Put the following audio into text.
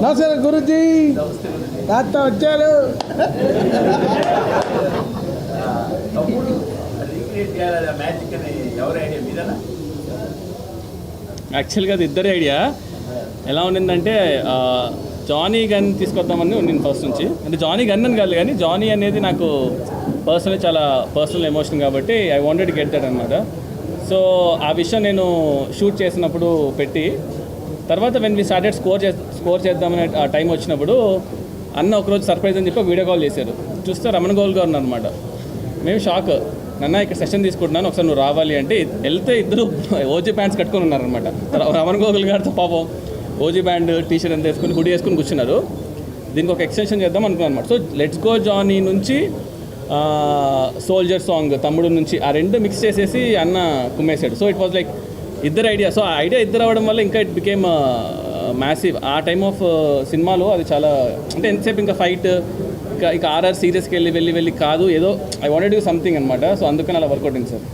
నమస్కారం గురుజీ, తాత వచ్చారు. యాక్చువల్గా అది ఇద్దరి ఐడియా. ఎలా ఉండిందంటే జానీ గన్ తీసుకొద్దామని ఉండింది ఫస్ట్ నుంచి. అంటే జానీ గన్ అని కాదు, కానీ జానీ అనేది నాకు పర్సనలీ చాలా పర్సనల్ ఎమోషన్ కాబట్టి ఐ వాంటెడ్ గెట్ దట్ అనమాట. సో ఆ విషయం నేను షూట్ చేసినప్పుడు పెట్టి, తర్వాత వెన్ వి స్టార్టెడ్ స్కోర్ చేద్దామనే ఆ టైం వచ్చినప్పుడు అన్న ఒకరోజు సర్ప్రైజ్ అని చెప్పి వీడియో కాల్ చేశారు. చూస్తే రమణ గోల్ గారు అనమాట. మేము షాక్. నన్న ఇక్కడ సెషన్ తీసుకుంటున్నాను, ఒకసారి నువ్వు రావాలి అంటే వెళ్తే ఇద్దరు ఓజీ ప్యాంట్స్ కట్టుకొని ఉన్నారనమాట. రమణ గోగుల్ గారితో పాపం ఓజీ బ్యాండ్ టీషర్ట్ అంతా వేసుకుని హుడీ వేసుకుని కూర్చున్నారు. దీనికి ఒక ఎక్స్టెన్షన్ చేద్దాం అనుకున్నాను అనమాట. సో లెట్స్ గో జానీ నుంచి సోల్జర్ సాంగ్ తమ్ముడు నుంచి ఆ రెండు మిక్స్ చేసేసి అన్న కుమ్మేశాడు. సో ఇట్ వాజ్ లైక్ ఇద్దరు ఐడియా. సో ఆ ఐడియా ఇద్దరు అవ్వడం వల్ల ఇంకా ఇట్ బికేమ్ మ్యాసివ్. ఆ టైమ్ ఆఫ్ సినిమాలో అది చాలా, అంటే ఎంతసేపు ఇంకా ఫైట్, ఇక ఆర్ఆర్ సీరియస్కి వెళ్ళి కాదు, ఏదో ఐ వాంటెడ్ డూ సంథింగ్ అనమాట. సో అందుకని అలా వర్కౌట్ అయింది సార్.